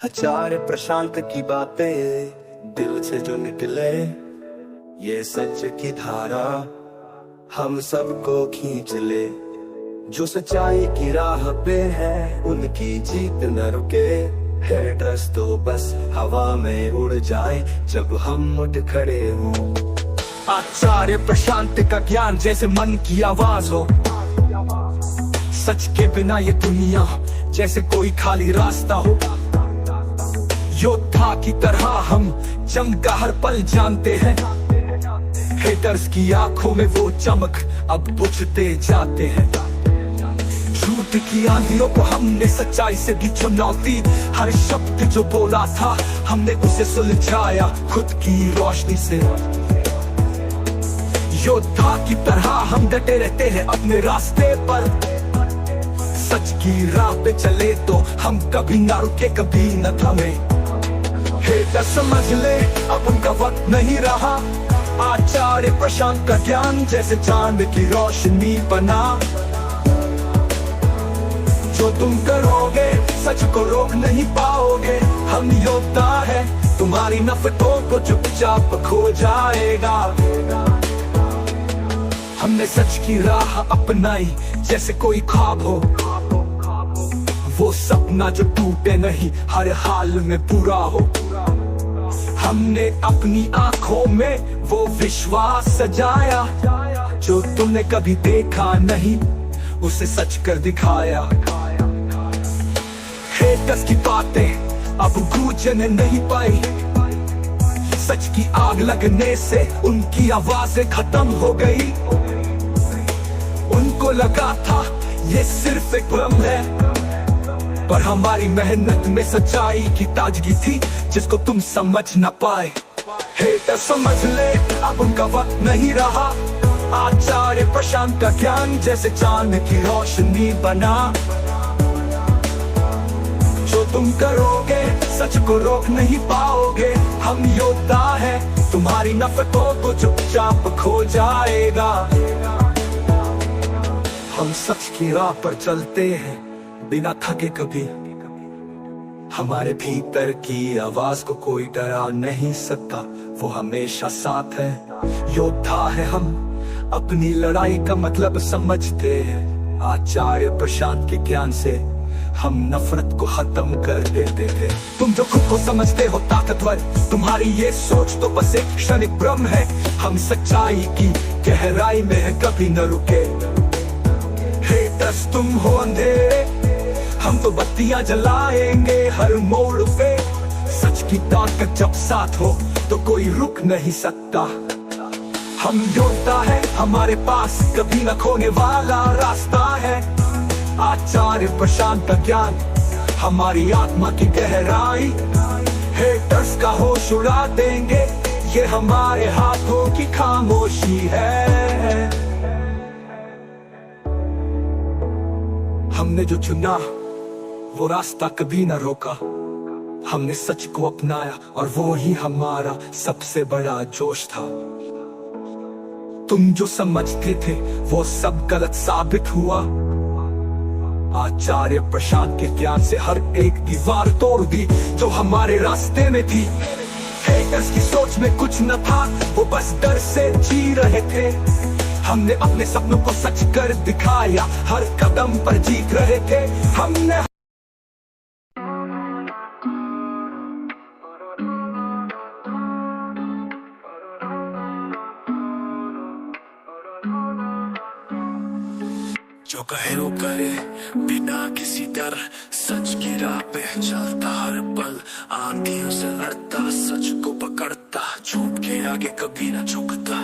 हजार प्रशांत की बातें दिल से जो निकले, ये सच की धारा हम सबको खींच ले। जो सच्चाई की राह पे है उनकी जीत न रुके। हेटर्स तो बस हवा में उड़ जाए जब हम उठ खड़े हों। आचार्य प्रशांत का ज्ञान जैसे मन की आवाज हो। सच के बिना ये दुनिया जैसे कोई खाली रास्ता हो। योद्धा की तरह हम जंग का हर पल जानते हैं। हेटर्स की आंखों में वो चमक अब बुझते जाते हैं। झूठ की आंधियों को हमने सच्चाई से दी चुनौती। हर शब्द जो बोला था हमने उसे सुलझाया खुद की रोशनी से। योद्धा की तरह हम डटे रहते हैं अपने रास्ते पर। सच की राह पे चले तो हम कभी ना रुके, कभी न थमे। हेटर समझ ले अब उनका वक्त नहीं रहा। आचार्य प्रशांत का ज्ञान जैसे चांद की रोशनी बना। जो तुम करोगे सच को रोक नहीं पाओगे। हम योद्धा है तुम्हारी नफरतों को चुपचाप खो जाएगा। हमने सच की राह अपनाई जैसे कोई ख्वाब हो। वो सपना जो टूटे नहीं हर हाल में पूरा हो। हमने अपनी आंखों में वो विश्वास सजाया। जो तुमने कभी देखा नहीं उसे सच कर दिखाया। हेटर्स की बातें अब गूंजने नहीं पाई। सच की आग लगने से उनकी आवाजें खत्म हो गई। उनको लगा था ये सिर्फ एक भ्रम है, पर हमारी मेहनत में सच्चाई की ताजगी थी जिसको तुम समझ न पाए। हेटर समझ ले अब उनका वक्त नहीं रहा। आचार्य प्रशांत का ज्ञान जैसे चांद की रोशनी बना। जो तुम करोगे सच को रोक नहीं पाओगे। हम योद्धा है तुम्हारी नफरतों को चुपचाप खो जाएगा। हम सच की राह पर चलते हैं बिना थके कभी। हमारे भीतर की आवाज को कोई डरा नहीं सकता, वो हमेशा साथ है। योद्धा है हम अपनी लड़ाई का मतलब समझते हैं। आचार्य प्रशांत के ज्ञान से हम नफरत को खत्म कर देते थे। तुम जो खुद को समझते हो ताकतवर, तुम्हारी ये सोच तो बस एक क्षणिक भ्रम है। हम सच्चाई की गहराई में है कभी न रुके। हेटर्स तुम हो अंधेरे, हम तो बत्तियां जलाएंगे हर मोड़ पे। सच की ताकत जब साथ हो तो कोई रुक नहीं सकता। हम योद्धा है हमारे पास कभी न खोने वाला रास्ता है। आचार्य प्रशांत का ज्ञान हमारी आत्मा की गहराई। हेटर्स का होश उड़ा देंगे ये हमारे हाथों की खामोशी है। हमने जो चुना वो रास्ता कभी न रोका। हमने सच को अपनाया और वो ही हमारा सबसे बड़ा जोश था। तुम जो समझते थे वो सब गलत साबित हुआ। आचार्य प्रशांत के ज्ञान से हर एक दीवार तोड़ दी जो हमारे रास्ते में थी। हेटर्स की सोच में कुछ न था, वो बस डर से जी रहे थे। हमने अपने सपनों को सच कर दिखाया, हर कदम पर जीत रहे थे। हमने जो कहे वो करे बिना किसी डर। सच की राह पे चलता हर पल, आंधियों से लड़ता, सच को पकड़ता, झूठ के आगे कभी न झुकता।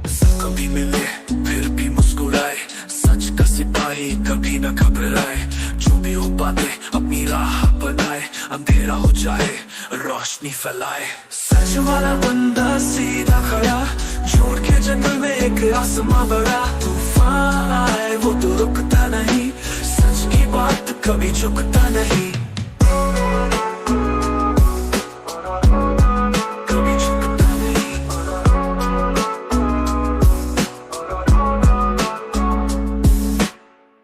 सब कभी मिले फिर भी मुस्कुराए, सच का सिपाही कभी न घबराए। जो भी हो बातें अपनी राह बनाए, अंधेरा हो जाए रोशनी फैलाए। सच वाला बंदा सीधा खड़ा, झूठ के जंगल में एक आसमां बड़ा। तूफान आए वो तो रुकता नहीं, सच की बात कभी झुकता नहीं। कभी झुकता नहीं।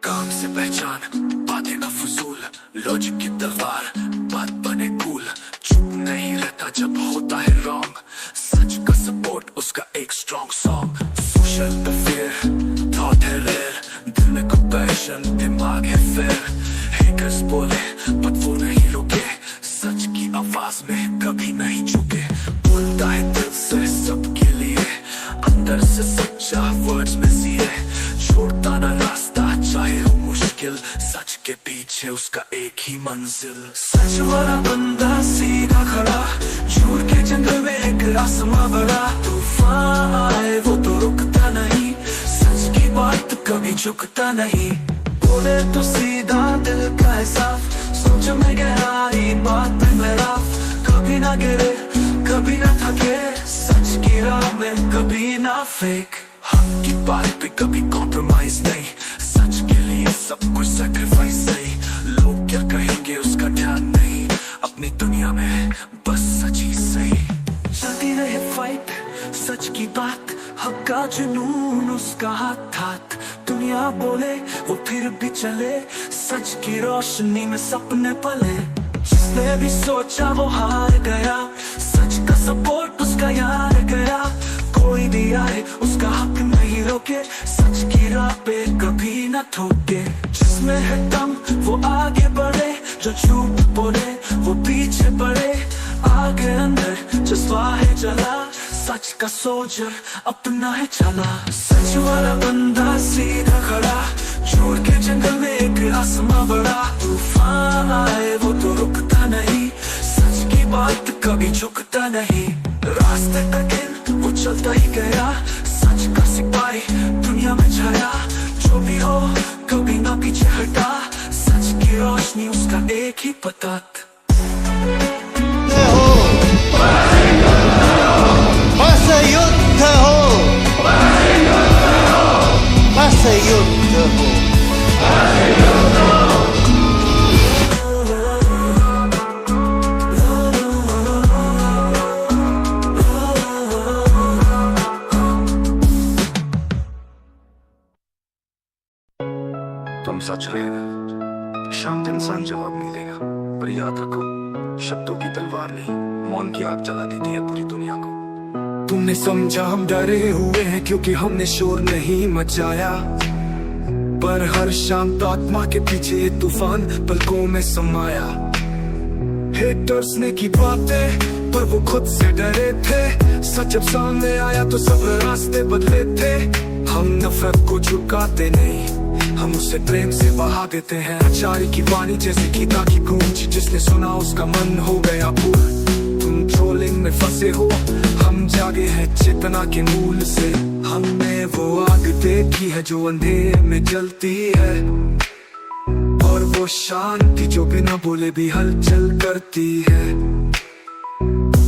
काम से पहचान बातें का फजूल, लॉजिक की तलवार बात बने वाला बंदा सीधा खड़ा, झूठ के जंगल में एक आसमां बड़ा। तूफान आए वो तो रुकता नहीं, सच की बात कभी झुकता नहीं। बोले तो सीधा दिल का है साफ, सोच में गहराई बात में मेरा। कभी ना गिरे कभी ना थके, सच की राह में कभी ना फेक। हक की बात पे कभी कॉम्प्रोमाइज नहीं, सच के लिए सब कुछ सैक्रिफाइस नहीं। लोग क्या कहेंगे उसका ध्यान नहीं, अपनी दुनिया में बस सच ही सही। चलती रहे फाइट सच की बात, हक का जुनून उसका हाथ हाथ। दुनिया बोले वो फिर भी चले, सच की रोशनी में सपने पले। जिसने भी सोचा वो हार गया, सच का सपोर्ट उसका यार गया। कोई भी आए उसका हक नहीं रोके, सच की राह पे कभी न ठोके। जिसमें है दम वो आगे बढ़े, जो झूठ बोले वो पीछे पड़े। आगे अंदर जज्बा है जला, सच का सोल्जर अपना है चला। सच वाला बंदा सीधा खड़ा, झूठ के जंगल में एक आसमां बड़ा। तूफान आए वो तो रुकता नहीं, सच की बात कभी झुकता नहीं। रास्ते कठिन वो चलता ही गया, सच का सिपाही दुनिया में छाया। जो भी हो कभी ना पीछे हटा, सच की रोशनी उसका एक ही पता। बस युद्ध हो, बस युद्ध हो। तुम सच रहेगा, शाम दिन इंसान जवाब मिलेगा। पर याद रखो, शब्दों की तलवार नहीं, मौन की आग जला देती है पूरी दुनिया को। तुमने समझा हम डरे हुए हैं क्योंकि हमने शोर नहीं मचाया, पर हर शांत आत्मा के पीछे ये तूफान पलकों में समाया। हेटर्स ने की बातें पर वो खुद से डरे थे, सच जब सामने आया तो सब रास्ते बदले थे। हम नफरत को झुकाते नहीं, हम उसे प्रेम से बहा देते हैं। आचार्य की वाणी जैसे गीता की गूंज, जिसने सुना उसका मन हो गया पूर्ण। तुम ट्रोलिंग में फंसे हो, हम जागे हैं चेतना के मूल से। हमने वो आग देखी है जो अंधेरे में जलती है, और वो शांति जो बिना बोले भी हलचल करती है।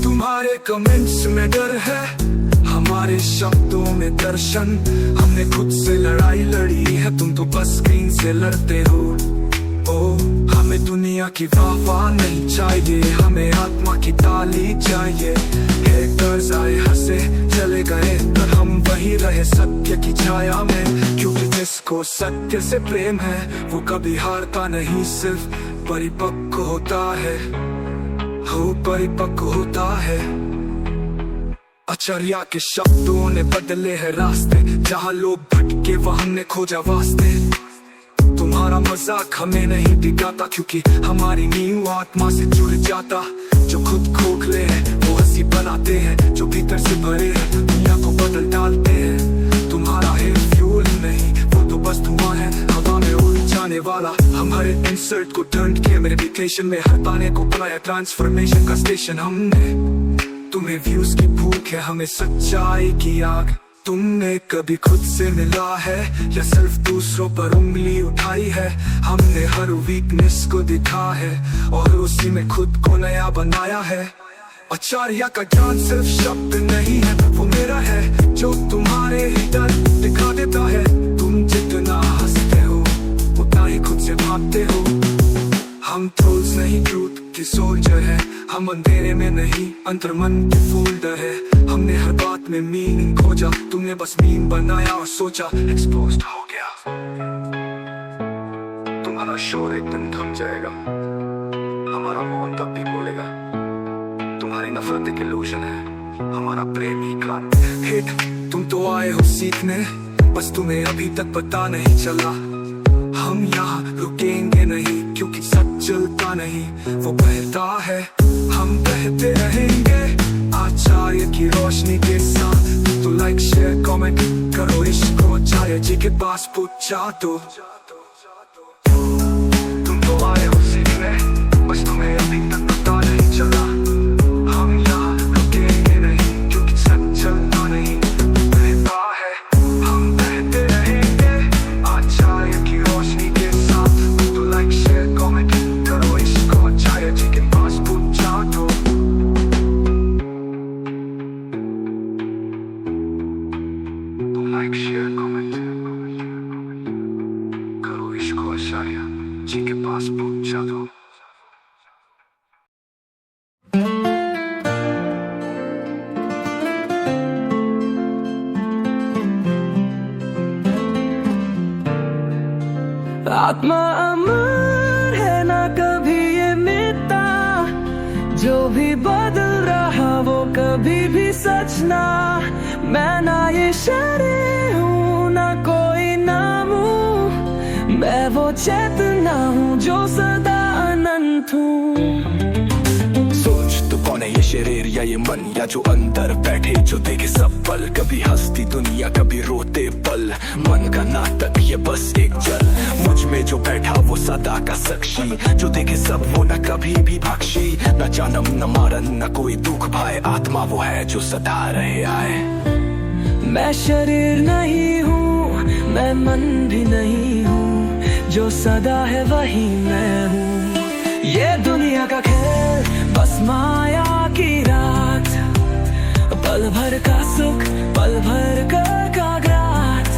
तुम्हारे कमेंट्स में डर है, हमारे शब्दों में दर्शन। हमने खुद से लड़ाई लड़ी है, तुम तो बस स्क्रीन से लड़ते हो। ओ हमें दुनिया की वाह नहीं चाहिए, हमें आत्मा की ताली चाहिए। हेटर्स आए हंसे चले गए, पर हम वही रहे सत्य की छाया में। क्योंकि जिसको सत्य से प्रेम है वो कभी हारता नहीं, सिर्फ परिपक्व होता है। हो परिपक्व होता है। आचार्य के शब्दों ने बदले हैं रास्ते, जहाँ लोग भटके वहाँ ने खोजा वास्ते। तुम्हारा मजाक हमें नहीं दिखाता, क्योंकि हमारी नींव आत्मा से जुड़ जाता। जो खुद खोखले हैं वो हंसी बनाते हैं, जो भीतर से भरे हैं दुनिया को बदल डालते हैं। तुम्हारा है फ्यूल नहीं, वो तो बस धुआं है हवा में उड़ जाने वाला। हम हर इंसर्ट को टर्न किए मेडिटेशन में, हर ताने को बनाया ट्रांसफॉर्मेशन का स्टेशन हमने। तुम्हें व्यूज की भूख है, हमें सच्चाई की आग। तुमने कभी खुद से मिला है या सिर्फ दूसरों पर उंगली उठाई है? हमने हर वीकनेस को दिखा है और उसी में खुद को नया बनाया है। आचार्य का ज्ञान सिर्फ शब्द नहीं है, वो मेरा है जो तुम्हारे ही डर दिखा देता है। तुम जितना हंसते हो उतना ही खुद से भागते हो। हम ट्रोल्स नहीं ट्रूथ की सोल्जर है, हम अंधेरे में नहीं अंतर्मन के फोल्डर है। हमने हर बात में मीनिंग खोजा, तुमने बस मीम बनाया और सोचा एक्सपोज्ड हो गया। तुम्हारा शोर एक दिन थम जाएगा, हमारा मौन तब भी बोलेगा। तुम्हारी नफरत एक इल्यूजन है, हमारा प्रेम ही क्रांति है। हेट तुम तो आए हो सीखने, बस तुम्हें अभी तक पता नहीं चला। हम यहाँ रुकेंगे नहीं क्योंकि सच चलता नहीं, वो बहता है हम बहते रहेंगे। आचार्य की रोशनी के साथ तो लाइक शेयर कमेंट करो, इश्क को आचार्य जी के पास पहुंचा दो। तुम तो आए हो सीखने, बस तुम्हें अभी तक आत्मा अमर है ना कभी ये मिटता, जो भी बदल रहा वो कभी भी सच ना। मैं ना ये शरीर हूँ ना कोई नाम हूँ, मैं वो चेतना हूँ जो सदा अनंत हूँ। सोच तो कौन है ये शरीर या ये मन, या जो अंदर बैठे जो देखे सब पल, कभी हंसती दुनिया कभी रोते पल। मन का नाटक ये बस एक जल, मुझ में जो बैठा वो सदा का साक्षी, जो देखे सब वो न कभी भी बख्शी। न जन्म न मरण न कोई दुख भाए, आत्मा वो है जो सदा रहे आए। मैं शरीर नहीं हूँ, मैं मन भी नहीं हूँ, जो सदा है वही मैं हूँ। ये दुनिया का खेल बस माया की रात, पल भर का सुख पल भर का घात,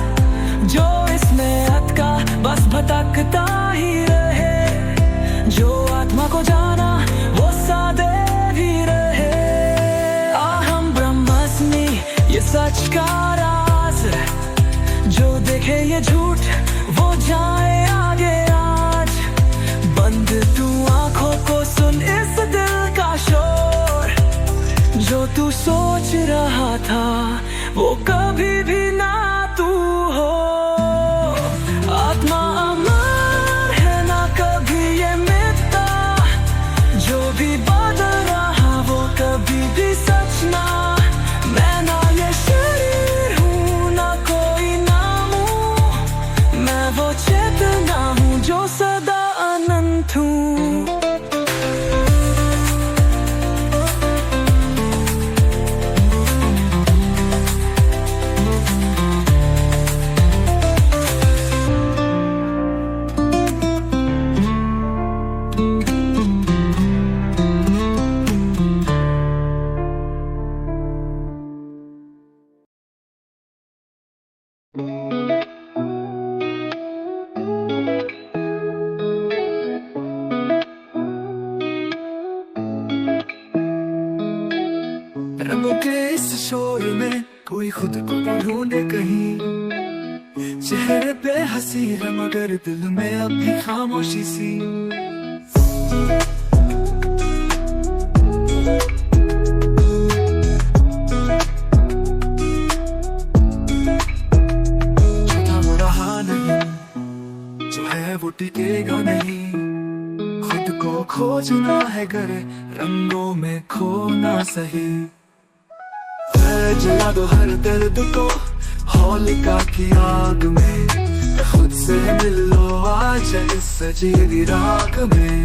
जो इसमें अटका बस भटकता ही रहे, जो आत्मा को जाना वो सदैव ही रहे। अहम ब्रह्मास्मि ये सच का राज, जो देखे ये झूठ वो जाए आगे आज। बंद तू आंखों को सुन इस दिल का शोर, जो तू सोच रहा था वो कभी भी ना तू हो। आत्मा अमर है ना कभी ये मिटता, जो भी बदल रहा वो कभी भी सच ना। मैं ना ये शरीर हूँ ना कोई नाम हूँ, मैं वो चेतना हूँ जो सदा अनंत हूँ। रंगों के इस शोर में कोई खुद को ढूंढे कहीं, चेहरे पे हंसी है मगर दिल में अब भी खामोशी सी। छूटा हो रहा नहीं, जो है वो टिकेगा नहीं, खुद को खोजना है करे रंगों में खोना सही। जला दो हर दर्द को होलिका की आग में, खुद से मिल लो आज इस सजीवी राग में।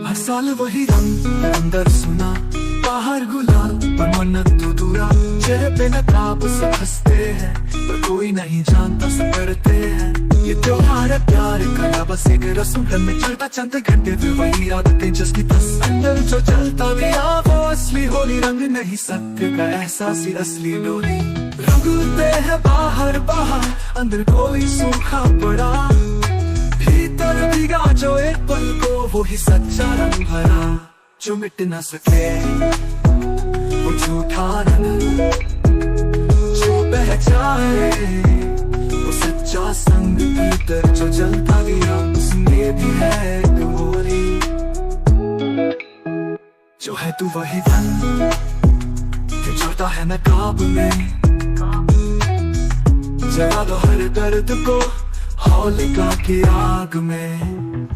हर साल वही रंग अंदर सुना, बाहर गुलाल पर मन्नत अधूरा। चेहरे पे नकाब सब हंसते हैं पर कोई नहीं जानता सब करते हैं। ये त्योहार है प्यार का बस एक रस्म, घर में चलता चंद घंटे फिर वही आदतें जिसकी बस अंदर जो चलता भी आ वो असली होली। रंग नहीं सत्य का एहसास ही असली डोली, रंग उड़ते है बाहर बाहर अंदर कोई सूखा पड़ा। भीतर भीगा जो एक पल को वो ही सच्चा रंग भरा, जो मिट न सके वो झूठा रंग, जो बह जाए वो सच्चा संग। भीतर जो जलता गया उसमें भी है एक होली, जो है तू वही धन जो चलता है नकाब में। जला दो हर दर्द को होलिका की आग में।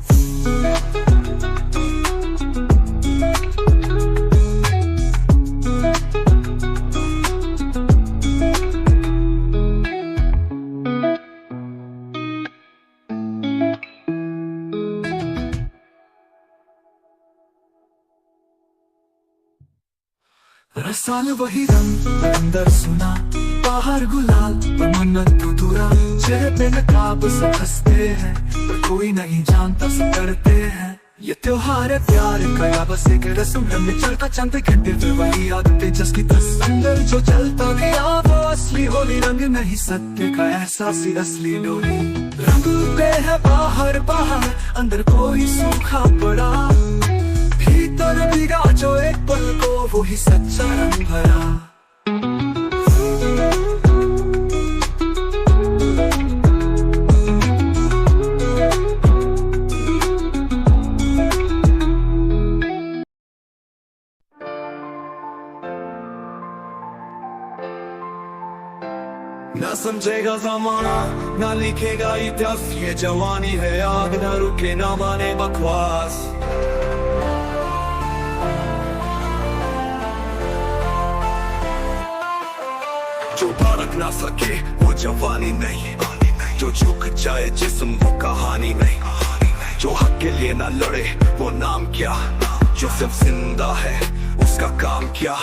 साल वही रंग अंदर सुना, बाहर गुलाल पर मन्नत अधूरा। चेहरे पे नकाब सब हंसते हैं पर कोई नहीं जानता सब करते हैं। ये त्योहार है प्यार का या बस एक रस्म, घर में चलता चंद घंटे फिर वही आदतें जिसकी तस अंदर जो चलता गया वो असली होली। रंग नहीं सत्य का एहसास ही असली डोली, रंग पे है बाहर बाहर अंदर कोई सूखा पड़ा। भीतर भीगा जो एक पल को वो ही सच्चा रंग भरा। समझेगा जमाना, ना लिखेगा इतिहास। ये जवानी है आग, ना रुके ना माने बकवास। जो परख ना सके वो जवानी नहीं, जो झुक जाए जिस्म वो कहानी नहीं, जो हक के लिए ना लड़े वो नाम क्या, जो सिर्फ जिंदा है उसका काम क्या।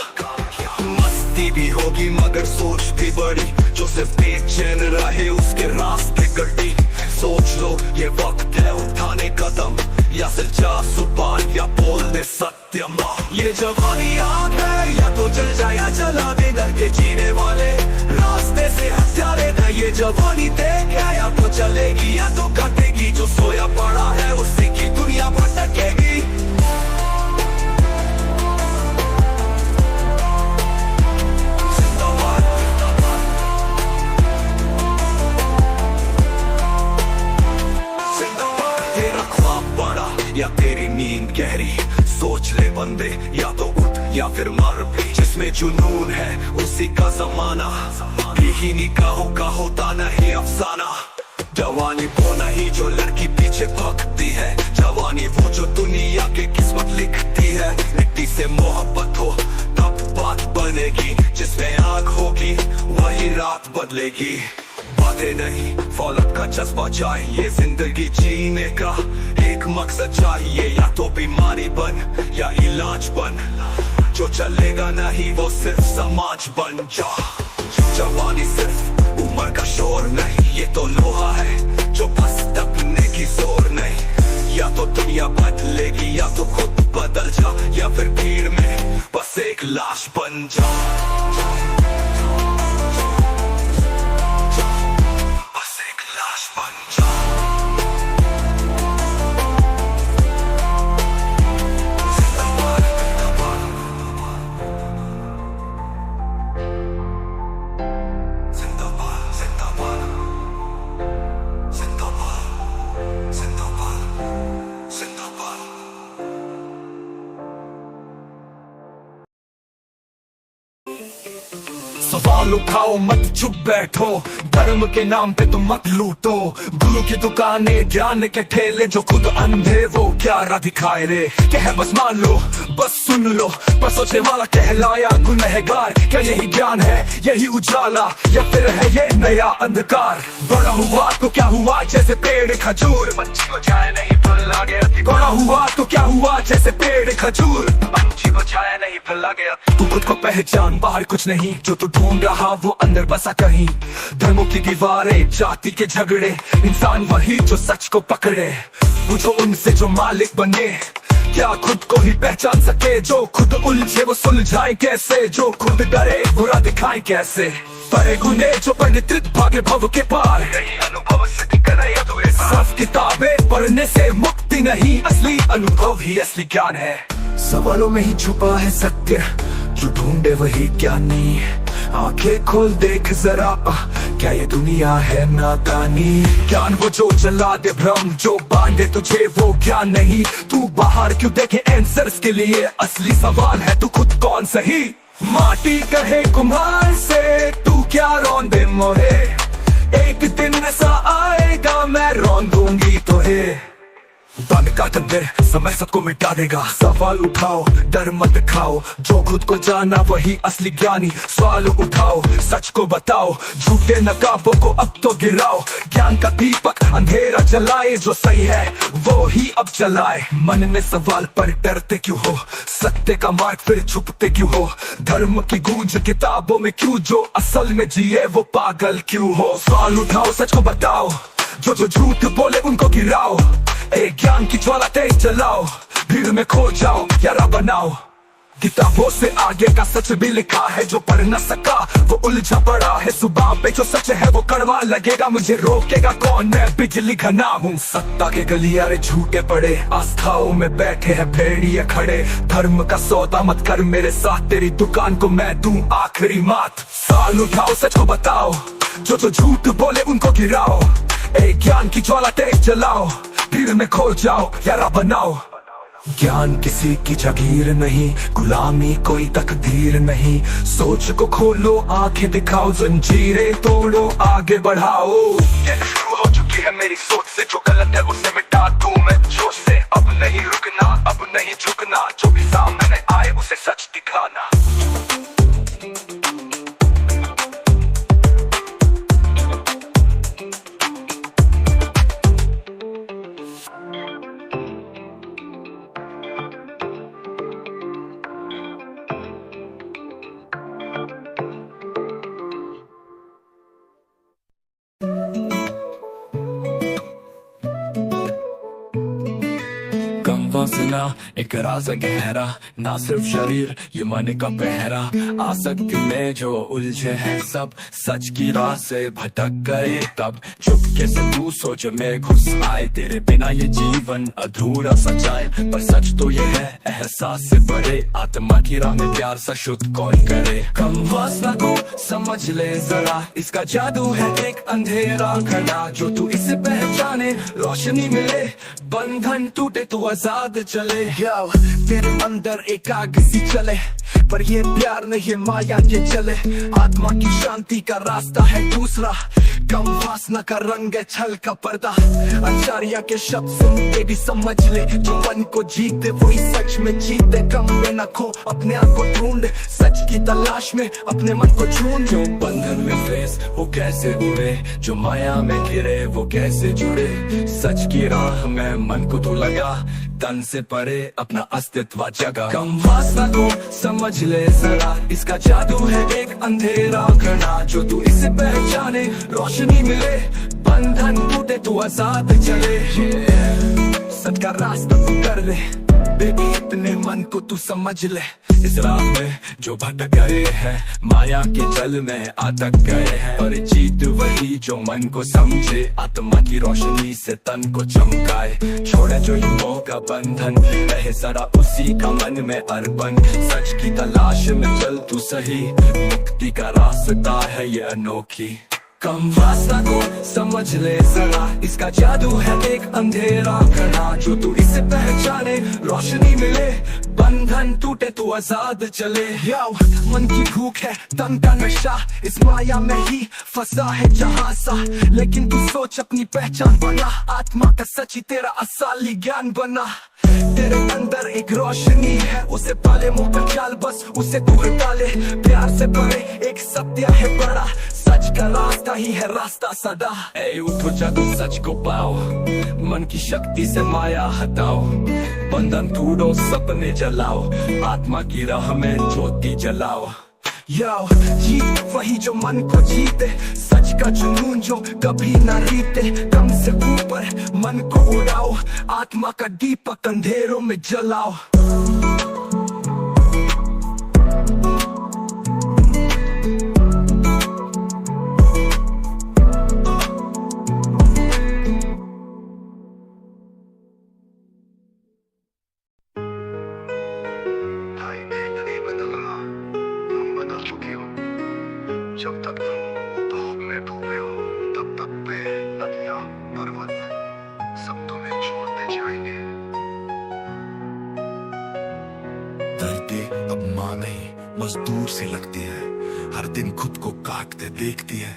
मस्ती भी होगी मगर सोच भी बड़ी, जो सिर्फ बेचैन रहे उसके रास्ते कटी। सोच लो ये वक्त है उठाने कदम, या सच्चा जुबान या बोल दे सत्यम। ये जवानी आग है, या तो जल जाए या जला दे, डर के जीने वाले रास्ते से हथियारे न। ये जवानी देख या तो चलेगी या तो कटेगी, जो सोया पड़ा है उसी की दुनिया भटकेगी। तेरा ख्वाब बड़ा या तेरी नींद गहरी, सोच ले बंदे या तो उठ या फिर मर भी। जिसमें जुनून है उसी का जमाना, यही निगाहों का होता नहीं अफसाना। जवानी वो नहीं जो लड़की पीछे भागती है, जवानी वो जो दुनिया की किस्मत लिखती है। मिट्टी से मोहब्बत हो तब बात बनेगी, जिसमें आग होगी वही रात बदलेगी। बातें नहीं फौलत का जज्बा चाहिए, जिंदगी जीने का एक मकसद चाहिए। या तो बीमारी बन या इलाज बन, जो चलेगा नहीं वो सिर्फ समाज बन जा। जवानी सिर्फ उम्र का शोर नहीं, ये तो लोहा है जो बस दबने की जोर नहीं। या तो दुनिया बदलेगी या तो खुद बदल जा, या फिर भीड़ में बस एक लाश बन जा। सवाल उठाओ मत चुप बैठो, धर्म के नाम पे तुम मत लूटो। गुरु की दुकानें ज्ञान के ठेले, जो खुद अंधे वो क्या राह दिखाए रे। कह बस मान लो बस सुन लो, पर सोचने वाला कहलाया गुनहगार। क्या यही ज्ञान है, यही उजाला, या फिर है ये नया अंधकार। बड़ा हुआ तो क्या हुआ जैसे पेड़ खजूर, पंछी को छाया नहीं फल आ गया। बड़ा हुआ तो क्या हुआ जैसे पेड़ खजूर, पंछी को छाया नहीं फल आ गया। तू खुद को पहचान, बाहर कुछ नहीं जो तू ढूंढ रहा वो अंदर बसा कहीं। धर्मों की दीवारें, जाति के झगड़े, इंसान वही जो सच को पकड़े। पूछो उनसे जो मालिक बने, क्या खुद को ही पहचान सके। जो खुद उलझे वो सुलझाए कैसे, जो खुद डरे बुरा दिखाए कैसे। पढ़े गुने जो पंडित भागे भव के पार, अनुभव से सिर्फ किताबें पढ़ने से मुक्ति नहीं, असली अनुभव ही असली ज्ञान है। सवालों में ही छुपा है सत्य, जो ढूंढे वही ज्ञानी। आंखें खोल देख जरा, क्या ये दुनिया है नादानी। ज्ञान वो जो जला दे भ्रम, जो बांधे तुझे वो ज्ञान नहीं। तू बाहर क्यों देखे आंसर्स के लिए, असली सवाल है तू खुद कौन सही। माटी कहे कुम्हार से तू क्या रौंदे मोहे, एक दिन ऐसा आएगा मैं रौंदूंगी तोहे। बंद का तंदिर समय सबको मिटा देगा। सवाल उठाओ डर मत खाओ, जो खुद को जाना वही असली ज्ञानी। सवाल उठाओ सच को बताओ, झूठे नकाबों को अब तो गिराओ। ज्ञान का दीपक अंधेरा जलाए, जो सही है वो ही अब जलाए। मन में सवाल पर डरते क्यों हो, सत्य का मार्ग फिर छुपते क्यों हो। धर्म की गूंज किताबों में क्यों, जो असल में जिए वो पागल क्यों हो। सवाल उठाओ सच को बताओ, जो झूठ बोले उनको गिराओ। एक ज्ञान की ज्वाला तेज जलाओ, भीड़ में खो जाओ या राह बनाओ। किताबों से आगे का सच भी लिखा है, जो पढ़ न सका वो उलझा पड़ा है। सुबह पे जो सच है वो कड़वा लगेगा, मुझे रोकेगा कौन, मैं बिजली का नाम हूँ। सत्ता के गलियारे झूठे पड़े, आस्थाओं में बैठे हैं भेड़िए खड़े। धर्म का सौदा मत कर मेरे साथ, तेरी दुकान को मैं दूं आखिरी मात। सवाल उठाओ सच को बताओ, जो झूठ बोले उनको गिराओ। एक ज्ञान की ज्वाला तेज जलाओ, भीड़ में खो जाओ या राह बनाओ। ज्ञान किसी की जागीर नहीं, गुलामी कोई तकदीर नहीं। सोच को खोलो, आंखें दिखाओ, जंजीरें तोड़ो, आगे बढ़ाओ। ये शुरू हो चुकी है मेरी सोच से, जो गलत है उसे मिटा दूं मैं जोश से। अब नहीं रुकना, अब नहीं झुकना, जो भी सामने आए उसे सच दिखाना। वासना एक राज गहरा, ना सिर्फ शरीर ये मन का पहरा। आसक्ति में जो उलझे हैं सब, सच की राह से भटक गए तब। चुपके से तू सोच में घुस आए, तेरे बिना ये जीवन अधूरा सा जाए। पर सच तो ये है एहसास से बड़े, आत्मा की राह में प्यार सा शुद्ध कौन करे। कम वासना को समझ ले जरा, इसका जादू है एक अंधेरा घड़ा। जो तू इसे पहचाने रोशनी मिले, बंधन टूटे तो आजाद चले। याओ तेरे अंदर एक आग सी चले, पर ये प्यार नहीं माया के चले। आत्मा की शांति का रास्ता है दूसरा, कम वासना का रंग है छल का पर्दा। आचार्य के शब्द सुन के भी समझ ले, जो मन को जीते वही सच में जीते। कम में न खो, अपने आप को ढूंढ, सच की तलाश में अपने मन को ढूंढ। जो बंधन में फंस वो कैसे उड़े, जो माया में घिरे वो कैसे जुड़े। सच की राह में मन को तू लगा, तन से परे अपना अस्तित्व जगा। कम वासना को समझ ले जरा, इसका जादू है एक अंधेरा घड़ा। जो तू इसे पहचाने रोशनी मिले, बंधन टूटे तो आजाद चले। सच का रास्ता तू कर ले बेबी, अपने मन को तू समझ ले। इस राह में जो भटक गए हैं, माया के जल में अटक गए हैं। और जीत वही जो मन को समझे, आत्मा की रोशनी से तन को चमकाए। छोड़े जो युगों का बंधन, रहे जरा उसी का मन में अर्पण। सच की तलाश में चल तू सही, मुक्ति का रास्ता है ये अनोखी। कम वासना को समझ ले जरा, इसका जादू है एक अंधेरा घड़ा। जो तू इसे पहचाने रोशनी मिले, बंधन टूटे तो आजाद चले। याओ मन की भूख है, तन का नशा, इस माया में ही फंसा है जहां सा। लेकिन तू सोच अपनी पहचान बना, आत्मा का सच ही तेरा असली ज्ञान बना। तेरे अंदर एक रोशनी है, उसे पाले मुंह पर चाल बस उसे तू हटा ले। प्यार से भरे एक सत्य है बड़ा, सच का रास्ता ही है रास्ता सदा। ए उठो जागो सच को पाओ, मन की शक्ति से माया हटाओ। बंधन तोड़ो सपने जलाओ, आत्मा की राह में ज्योति जलाओ। याओ जीत वही जो मन को जीते, सच का जुनून जो कभी ना रीते। कम से ऊपर मन को उड़ाओ, आत्मा का दीपक अंधेरों में जलाओ। जब तक तुम भाव में डूबे हो, तब तक पे नदियां पर्वत सब तुम्हें छोड़ते जाएंगे। दर्दे अब माँ नहीं मजदूर से लगती है, हर दिन खुद को काटते देखती है।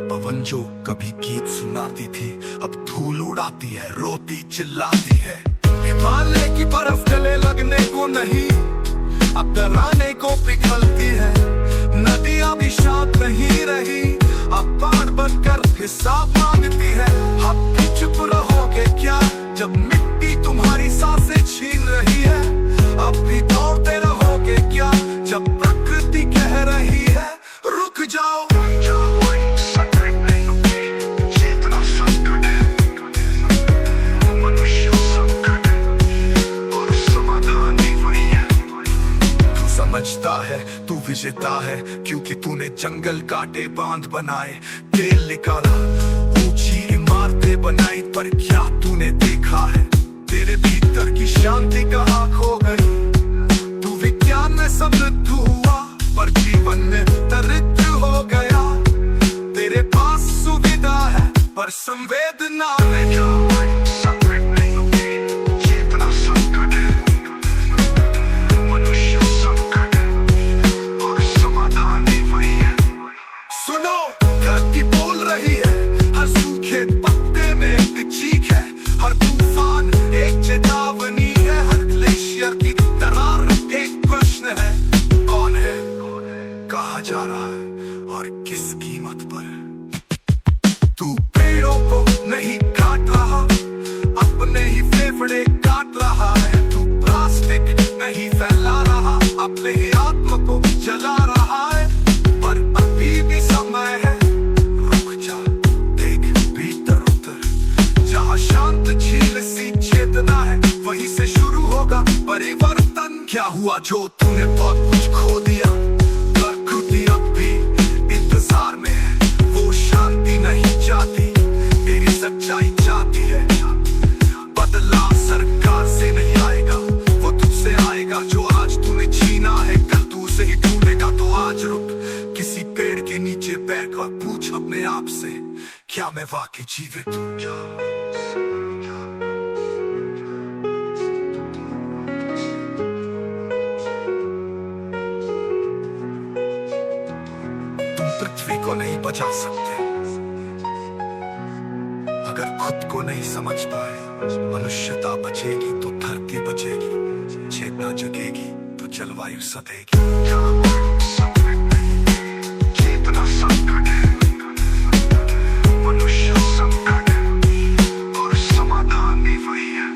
पवन जो कभी गीत सुनाती थी, अब धूल उड़ाती है, रोती चिल्लाती है। हिमालय की बर्फ गले लगने को नहीं, अब डराने को पिघलती है। नदियां भी शांत नहीं रही, अब बाढ़ बनकर हिसाब मांगती है। अब भी चुप रहोगे क्या, जब मिट्टी तुम्हारी सांसें छीन रही है। अब भी दौड़ते रहोगे क्या, जब प्रकृति कह रही है रुक जाओ। संकट नहीं रुके, चेतना संकट है, मनुष्य संकट और समाधान भी वही है। तू समझता है तू विजेता है, क्योंकि तूने जंगल काटे, बांध बनाए, तेल निकाला, ऊंची इमारतें बनाई। पर क्या तूने देखा है, तेरे भीतर की शांति कहाँ खो गई। तू विज्ञान में समृद्ध हुआ, पर जीवन में दरिद्र हो गया। तेरे पास सुविधा है, पर संवेदना नहीं। संकट नहीं रुके, चेतना संकट है, कपड़े काट रहा है, तू प्लास्टिक नहीं फैला रहा, अपने ही आत्मा को जला रहा है। पर अभी भी समय है, रुक जा, देख भीतर उतर, जहाँ शांत झील सी चेतना है, वहीं से शुरू होगा परिवर्तन। क्या हुआ जो तूने बहुत कुछ खो दिया, प्रकृति अब भी इंतजार में है, वो शांति नहीं चाहती, तेरी सच्चाई चाहती है। बदलाव सरकार से नहीं आएगा, वो तुझसे आएगा, जो आज तूने छीना है कल तू उसे ही ढूंढेगा। तो आज रुक, किसी पेड़ के नीचे बैठकर पूछ अपने आप से, क्या मैं वाकई जीवित हूँ? तुम पृथ्वी को नहीं बचा सकते अगर खुद को नहीं समझ पाए। मनुष्यता बचेगी तो धरती बचेगी, चेतना जगेगी तो जलवायु सधेगी। चेतना संकट है, मनुष्य संकट है, और समाधान भी वही है।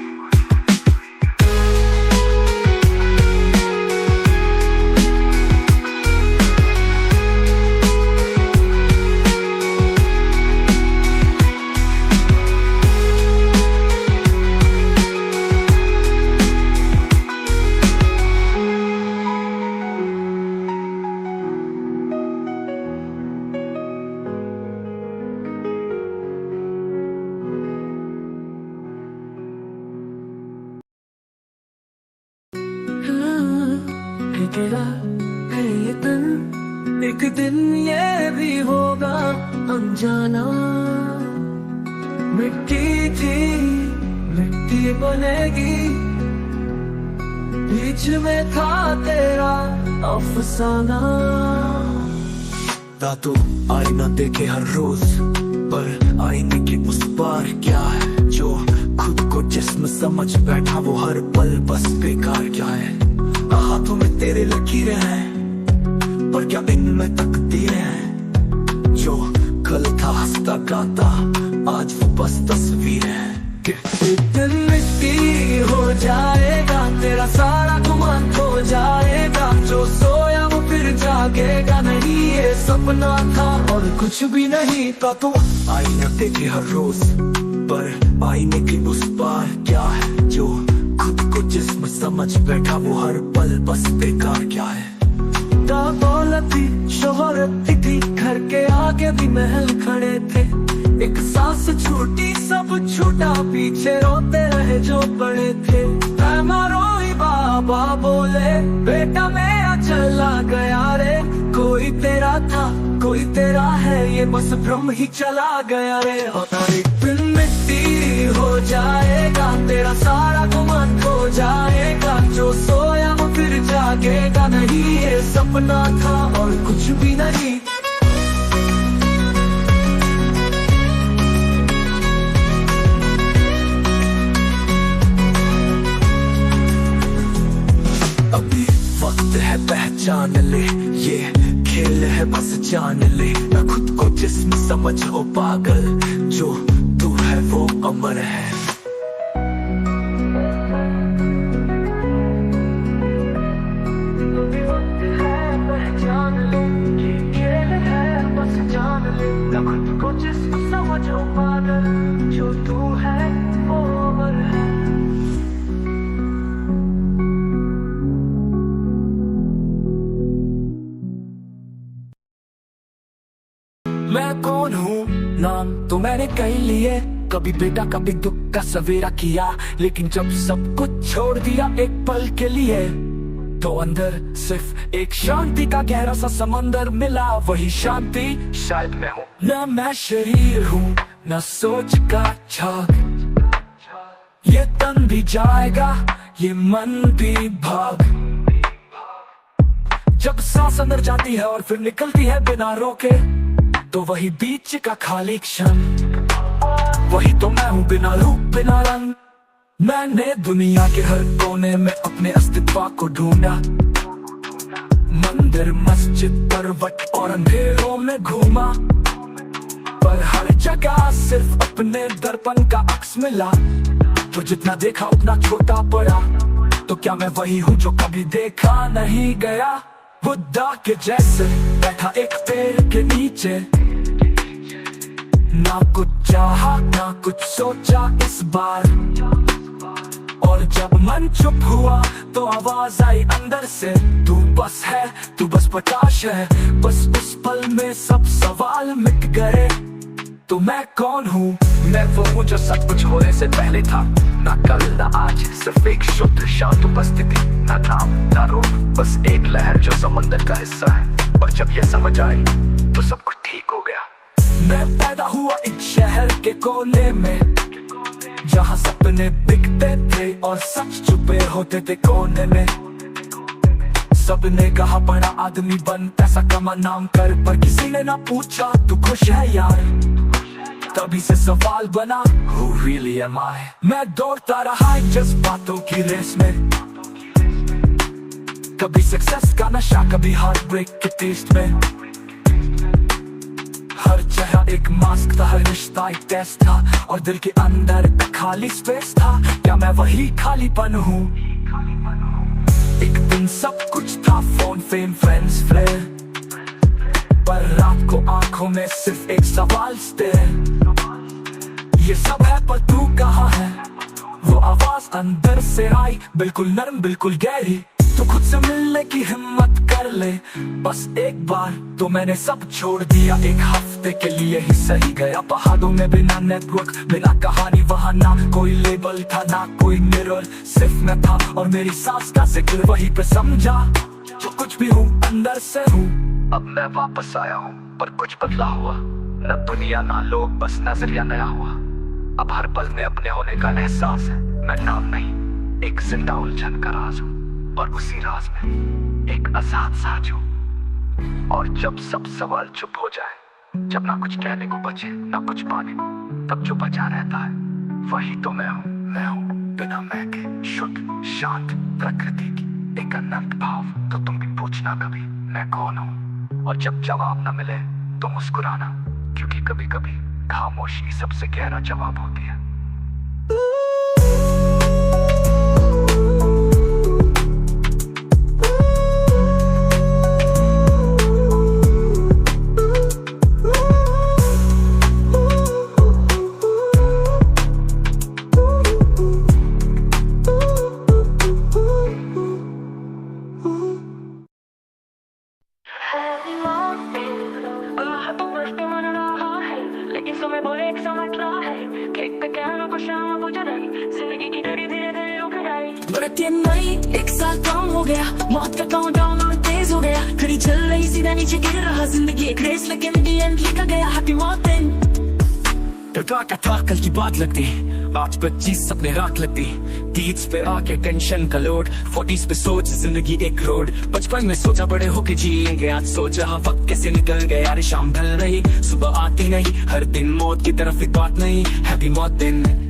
तेरा है ये तन, एक दिन ये भी होगा अनजाना। मिट्टी थी मिट्टी बनेगी, बीच में था तेरा अफसाना। तो आईना देखे हर रोज, पर आईने के उस पार क्या है? जो खुद को जिस्म समझ बैठा वो हर पल बस बेकार क्या है? हाथों में तेरे लकीरें हैं, पर क्या इनमें तकदीरें हैं? जो कल था हंसता गाता, आज वो बस तस्वीर है। एक दिन मिट्टी हो जाएगा, तेरा सारा गुमान खो जाएगा, जो सोया वो फिर जागेगा। नहीं ये सपना था और कुछ भी नहीं था। तो आईना देखे हर रोज, पर आईने के उस पार क्या है? जो खुद को जिस्म समझ बैठा वो हर पल बस बेकार क्या है? दौलत थी, शोहरत थी, घर के आगे भी महल खड़े थे। एक सांस छूटी सब छूटा, पीछे रोते रहे जो बड़े थे। रोई बाबा बोले, बेटा मेरा चला गया रे। कोई तेरा था कोई तेरा है, ये बस भ्रम ही चला गया रे। एक दिन मिट्टी हो जाएगा, तेरा सारा गुमान खो जाएगा, जो सोया वो फिर जागेगा। नहीं ये सपना था और कुछ भी नहीं। अभी वक्त है पहचान ले, ये खेल है बस जान ले। न खुद को जिस्म समझ हो पागल, जो तू है वो अमर है। पहचान ले, ये खेल है बस जान ले। न खुद को जिस्म समझ हो पागल, जो तू है वो अमर है। मैं कौन हूँ? नाम तो मैंने कई लिए, कभी बेटा कभी दुख का सवेरा किया, लेकिन जब सब कुछ छोड़ दिया एक पल के लिए, तो अंदर सिर्फ एक शांति का गहरा सा समंदर मिला। वही शांति शायद मैं हूँ। न मैं शरीर हूँ न सोच का झाग, ये तन भी जाएगा ये मन भी भाग। जब सांस अंदर जाती है और फिर निकलती है बिना रोके, तो वही बीच का खाली क्षण, वही तो मैं हूँ बिना रूप बिना रंग। मैंने दुनिया के हर कोने में अपने अस्तित्व को ढूंढा, मंदिर मस्जिद पर्वत और अंधेरों में घूमा, पर हर जगह सिर्फ अपने दर्पण का अक्स मिला। तो जितना देखा उतना छोटा पड़ा। तो क्या मैं वही हूँ जो कभी देखा नहीं गया? बुद्धा के जैसे बैठा एक पेड़ के नीचे, ना कुछ चाहा ना कुछ सोचा इस बार। और जब मन चुप हुआ तो आवाज आई अंदर से, तू बस है, तू बस प्रकाश है। बस उस पल में सब सवाल मिट गए। तो मैं कौन हूँ? मैं वो हूँ जो सब कुछ होने से पहले था। ना कल ना आज, सिर्फ एक शुद्ध शांत उपस्थिति। ना नाम ना रूप, बस एक लहर जो समंदर का हिस्सा है। और जब ये समझ आई तो सब कुछ ठीक हो गया। मैं पैदा हुआ एक शहर के कोने में, जहाँ सपने बिकते थे और सच छुपे होते थे कोने में। सबने कहा बड़ा आदमी बन, पैसा कमा, नाम कर, पर किसी ने ना पूछा तू खुश है यार? तभी से सवाल बना, Who really am I? मैं दौड़ता रहा जज्बातों की रेस में, कभी सक्सेस का नशा, कभी हार्ट ब्रेक के टेस्ट में। हर जगह एक मास्क था, हर रिश्ता एक टेस्ट था, और दिल के अंदर खाली स्पेस था। क्या मैं वही खालीपन हूँ? एक दिन सब कुछ था, फोन, फेम, फ्रेंड्स, फ्लेयर, पर रात को आंखों में सिर्फ एक सवाल स्टेयर। ये सब है पर तू कहाँ है? वो आवाज अंदर से आई, बिल्कुल नरम, बिल्कुल गहरी। तो खुद से मिलने की हिम्मत कर ले बस एक बार। तो मैंने सब छोड़ दिया, एक हफ्ते के लिए ही सही गया पहाड़ों में, बिना नेटवर्क, बिना कहानी। वहाँ ना कोई लेबल था, ना कोई मिरर, सिर्फ मैं था और मेरी सांस का जिक्र। वहीं पे समझा जो कुछ भी हूँ अंदर से हूँ। अब मैं वापस आया हूँ, पर कुछ बदला हुआ। न दुनिया ना लोग, बस नजरिया नया हुआ। अब हर पल में अपने होने का एहसास है। मैं नाम नहीं, एक जिंदा उलझन का राज हूँ, और उसी राज में एक आजाद साज हूँ। और जब सब सवाल चुप हो जाए, जब ना कुछ कहने को बचे ना कुछ पाने, तब जो बचा रहता है वही तो मैं हूँ। मैं हूँ बिना मैं के, शुद्ध शांत प्रकृति की एक अनंत भाव। तो तुम भी पूछना कभी मैं कौन हूँ, और जब जवाब ना मिले तो मुस्कुराना, क्योंकि कभी कभी खामोशी सबसे गहरा जवाब होती है। एक साल कम हो गया, मौत का काउंटडाउन और तेज हो गया। घड़ी चल रही सीधा नीचे गिर रहा, जिंदगी एक रेस लेकिन दी एंड लिखा गया हैप्पी मॉर्निंग। टटा था कल की बात लगती, आज 25 सपने रात लगती। 30 पे आके टेंशन का लोड, 40 पे सोच जिंदगी एक रोड। बचपन में सोचा बड़े होके जिएंगे, आज सोच रहा वक्त कैसे निकल गया। यार शाम ढल रही, सुबह आती नहीं, हर दिन मौत की तरफ एक बात नहीं। Happy morning.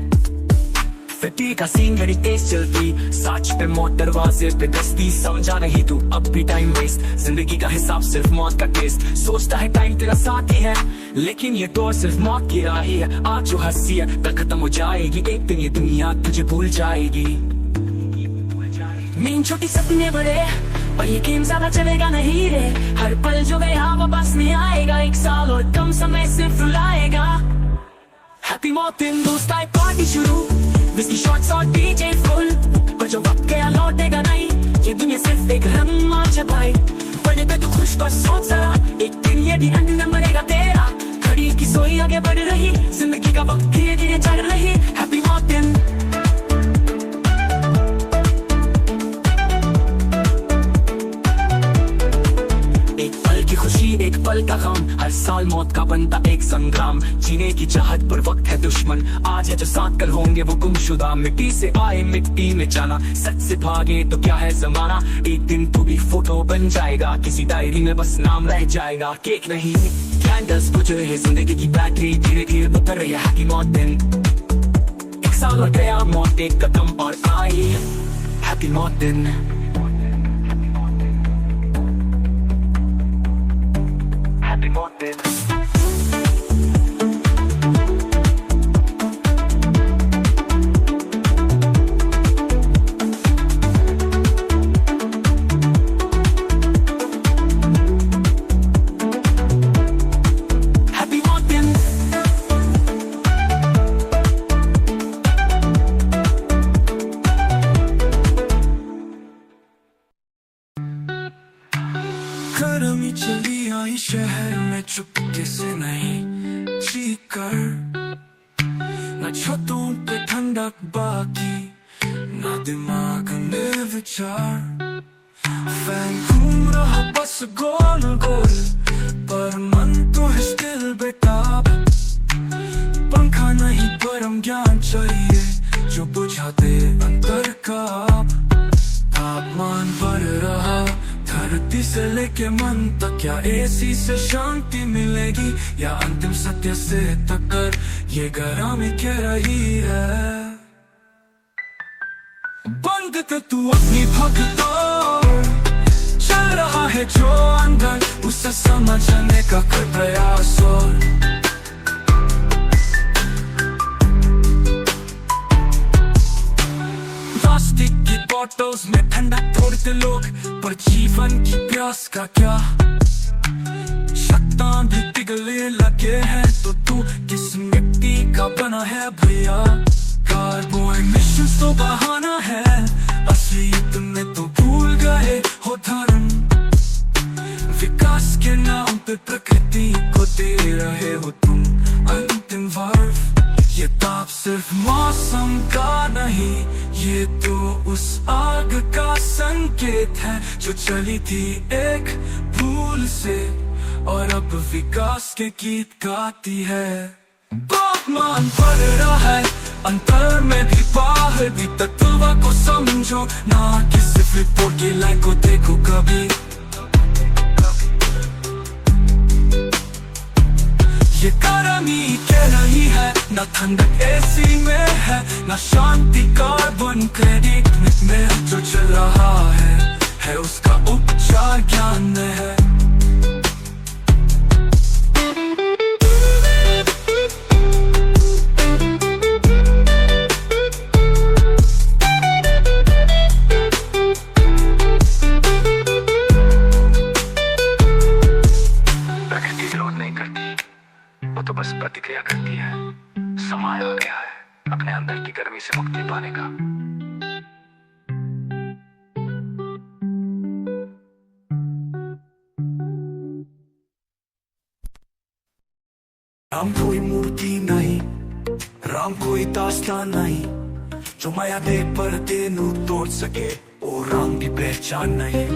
फिफ्टी का सीन घड़ी तेज चलती, साच पे मौत दरवाजे पे दस्ती। समझा नहीं तू अब भी टाइम वेस्ट, जिंदगी का हिसाब सिर्फ मौत का टेस्ट। सोचता है टाइम तेरा साथी है, लेकिन ये दौर सिर्फ मौत की राही है। आज जो हंसी है कल खत्म हो जाएगी, एक दिन ये दुनिया तुझे भूल जाएगी। नींद छोटी सपने बड़े, पर ये गेम ज्यादा चलेगा नहीं रे। हर पल जो गया वापस नहीं आएगा, एक साल और कम समय सिर्फ रुलाएगा। हैप्पी मॉर्निंग दोस्त, आए पार्टी शुरू, विस्की शॉट्स और डीजे फुल। पर जो वक्त गया लौटेगा नहीं, ये दुनिया सिर्फ एक रोमांच है भाई। पढ़ने पे तू खुश तो सोच जरा, एक दिन ये भी एंड में मरेगा तेरा। घड़ी की सोई आगे बढ़ रही, जिंदगी का वक्त धीरे धीरे चल रही। Happy morning. एक पल की खुशी एक पल का गम, हर साल मौत का बनता एक संग्राम। जीने की चाहत पर वक्त है दुश्मन, आज है जो साथ कल होंगे वो गुमशुदा। मिट्टी से आए मिट्टी में जाना, सच से भागे तो क्या है जमाना। एक दिन तू भी फोटो बन जाएगा, किसी डायरी में बस नाम रह जाएगा। केक नहीं कैंडल्स बुझ रहे, जिंदगी की बैटरी धीरे धीरे उतर रही है। Happy morning. एक साल हो गया, मौत एक कदम और आई। Happy morning. Happy morning. चुपके से नहीं चीख कर, न छतों पे ठंडक बाकी, न दिमाग में विचार। फैन घूम रहा बस गोल गोल, पर मन तो है स्टिल बेताब। पंखा नहीं परम ज्ञान चाहिए, जो बुझा दे अंतर का आग। तापमान बढ़ रहा धरती से लेके मन तक, क्या एसी से शांति मिलेगी या अंतिम सत्य से टक्कर ये गर्मी कह रही है। बंद कर तू अपनी भगदौड़, चल रहा है जो अंदर, उसे समझने का कर प्रयास। और प्लास्टिक की बोतल्स में ठंडा तोड़ते लोग, पर जीवन की प्यास का क्या। शक्तान भी पिघलने लगे हैं, तो तू किस मिट्टी का बना है भैया। कार्बन एमिशन तो बहाना है, असलियत में तो भूल गए हो धर्म। विकास के नाम पे प्रकृति को दे रहे हो तुम अंतिम वर्फ। ये ताप सिर्फ मौसम का नहीं, ये तो उस आग का संकेत है जो चली थी एक भूल से और अब विकास के गीत गाती है। तापमान बढ़ रहा है अंतर में भी बाहर भी, तत्व को समझो ना कि सिर्फ रिपोर्ट की लाइन को देखो कभी। ये गर्मी कह रही है, न ठंडक एसी में है, न शांति कार्बन क्रेडिट में। जो चल रहा है उसका उपचार ज्ञान में है। वो तो बस प्रतिक्रिया करती है। समय आ गया है अपने अंदर की गर्मी से मुक्ति पाने का। राम कोई मूर्ति नहीं, राम कोई दास्तान नहीं, जो माया दे पर तेनू तोड़ सके ओ राम की पहचान नहीं।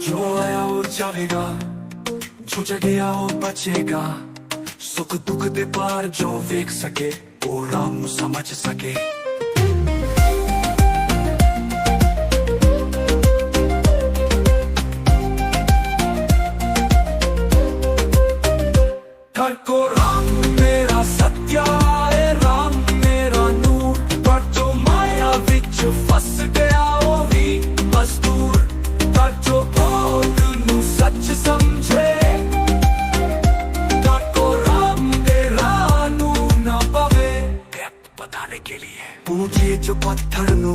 जो आया वो जाएगा, जो जगेगा वो बचेगा। सुख दुख दे पार जो देख सके वो राम नू समझ सके। घर को राम मेरा सत्या है, राम मेरा नूर, पर जो माया विच फस गया वो भी मजदूर। पर जो भोग नू सच समझे, घर को राम मेरा नू ना पवे। बताने के लिए पूजे जो पत्थर नू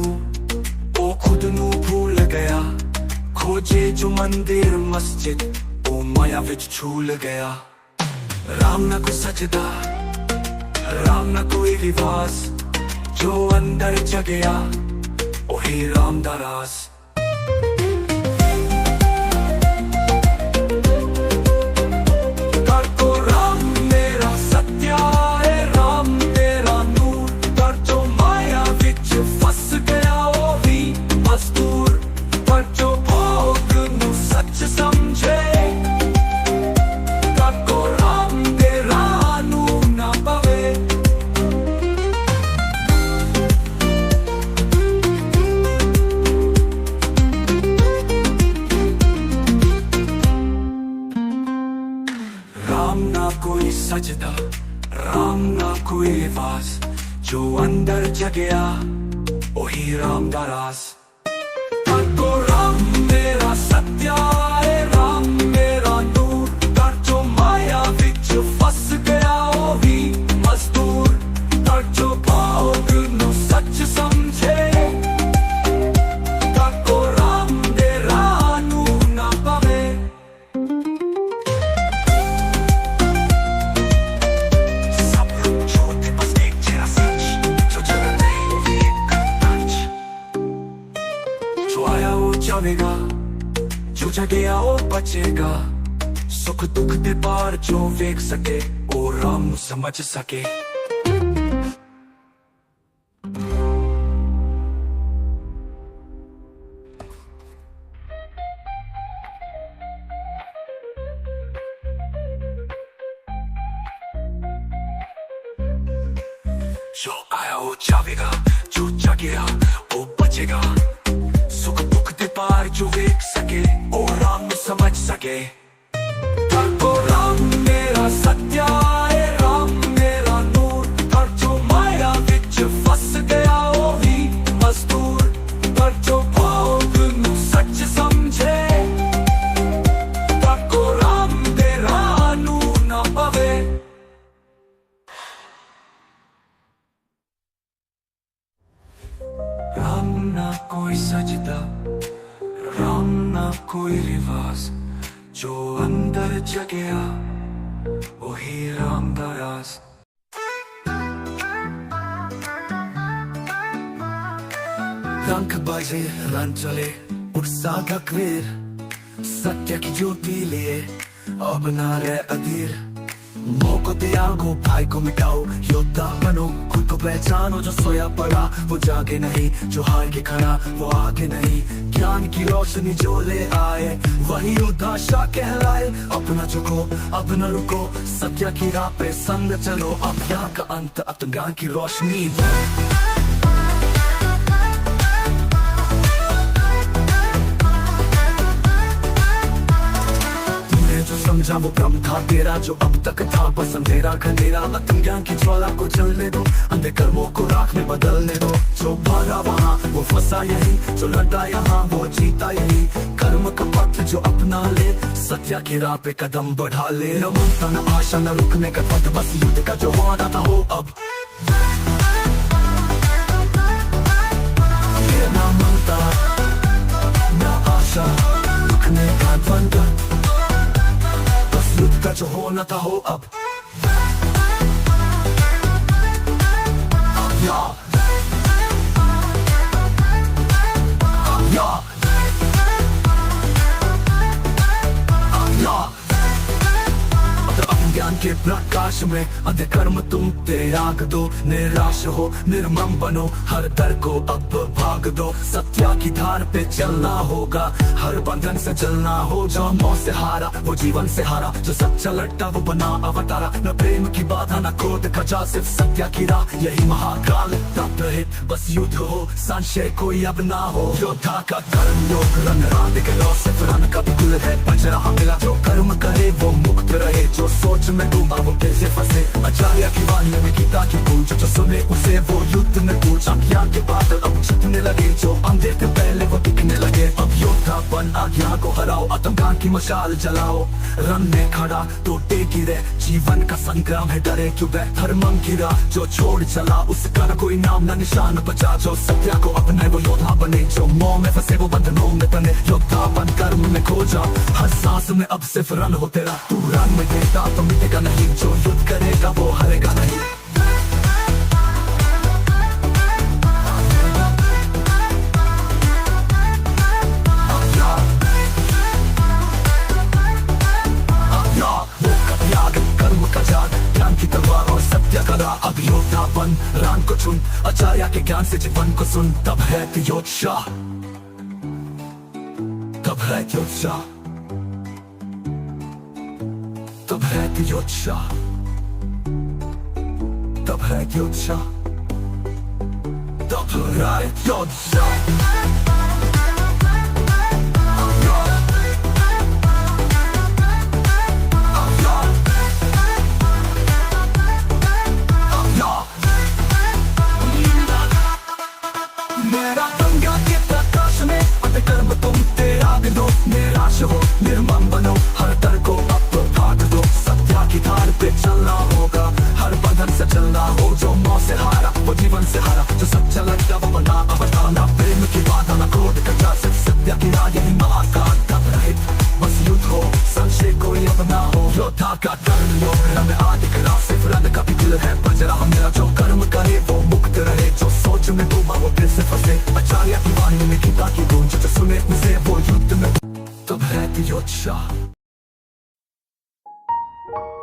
वो खुद नू भूल गया, खोजे जो मंदिर मस्जिद वो माया विच झूल गया। राम ना कोई सजदा, राम ना कोई रिवाज, जो अंदर जगया वही राम दा राज। कर को राम मेरा सत्या है, राम मेरा नूर, पर जो माया विच फस गया वो भी मजदूर। पर जो भोग नू सच समझे, कोई सजदा, राम ना कोई रिवाज, जो अंदर जगया वही राम दा राज। को राम मेरा सत्या है, राम मेरा नूर, पर जो माया विच फस गया वो भी मजदूर। पर जो भोग नू सच समझे, को राम दे रानू ना पवे। जो जगेगा वो बचेगा सुख दुख दे पार जो वेख सके वो राम समझ सके जो आया वो जावेगा जो जगेगा वो बचेगा सुख दुख दे पार जो वेख सके ओ राम समझ सके को राम मेरा सत्या है राम मेरा नूर पर जो माया विच फस गया वो ही मजदूर पर जो भाव नू सच समझे को राम दे राह नू ना पवे राम ना कोई सजदा राम ना कोई रिवाज जो अंदर जगया वही राम दा राज रंग बाजे रन चले उत्साह का क्वीर सत्य की ज्योति लिए अब ना रहे अधीर मौको त्यागो भाई को मिटाओ योद्धा बनो खुद को पहचानो जो सोया पड़ा वो जागे नहीं जो हार के खड़ा वो आगे नहीं ज्ञान की रोशनी जो ले आए वही योद्धा शाह कहलाए अपना झुको अब न रुको सत्य की राह पे संग चलो अब यहाँ का अंत अब ज्ञान की रोशनी जो समझा वो कम था तेरा जो अब तक था बस अंधेरा खंडेरा आत्म ज्ञान की ज्वाला को जलने दो अंधे कर्मों को राख में बदलने दो जो भागा वहाँ वो फंसा यही जो लड़ा यहाँ वो जीता यही कर्म का पथ जो अपना ले सत्य की राह पे कदम बढ़ा ले न ममता न आशा न रुकने का पथ बस युद्ध का जो होना था हो अब ये न ममता न आशा रुकने का बंद का जो होना था हो अब ज्ञान के प्रकाश में अंधे कर्म तुम त्याग दो निराश हो निर्मम बनो हर दर को अब भाग दो सत्या की धार पे चलना होगा हर बंधन से चलना हो जो मौत से हारा वो जीवन से हारा जो सच्चा लट्टा वो बना अवतारा न प्रेम की बाधा न क्रोध का जा सिर्फ सत्या की राह यही महाकाल तप है बस युद्ध हो संशय कोई अब ना हो योद्धा का कर्म योग रंग रात के लौ से पुराना कभी कुल है बच रहा मिला जो कर्म करे वो मुक्त रहे जो सोच में डूबा वो कैसे फंसे आचार्य की वाणी में गीता की पूछ जो सुने उसे वो युद्ध में पूछा ज्ञान के बादल अब छिपने लगे जो अंधे थे पहले वो दिखने लगे अब योद्धा बन आज्ञा को हराओ आतंकवाद की मशाल जलाओ रन में खड़ा तो टेकी रहे जीवन का संग्राम है डरे क्यों वह धर्मम की राह जो छोड़ चला उसका न कोई नाम न निशान बचा जो सत्या को अपने वो योद्धा बने जो मोह में फंसे वो बंधनों में बने योद्धा बन कर्म में खो जा हर सांस में अब सिर्फ रन हो तेरा तू रन में देता तो मिटेगा नहीं जो युद्ध करेगा वो हारेगा नहीं कर्म का जान ज्ञान की तलवार और सत्य का राह अब योद्धा बन राम को चुन आचार्य के ज्ञान से जीवन को सुन तब है योद्धा तब है योद्धा तब है योद्धा तब है योद्धा तब है योद्धा मेरा गंगा के प्रकाश में अंधे कर्म तुम त्याग दो निराश हो निर्मम बनो हर दर को अब भाग दो सत्या की धार पे चलना होगा हर बंधन से चलना हो जो मौत से हारा वो जीवन से हारा जो सच्चा लगता वो बना अवतारा प्रेम की बाधा न क्रोध का जा सिर्फ सत्या की राह यही महाकाल तब रहे बस युद्ध हो संशय कोई अब ना हो योद्धा का कर्म योग में आदि करा सिर्फ रन का भी दिल है बज रहा मेरा जो कर्म करे वो मुक्त रहे जो सोच में डूबा वो दिल से फंसे आचार्य की वाणी में गीता की गूंज जो सुने उसे वो युद्ध में तब है हो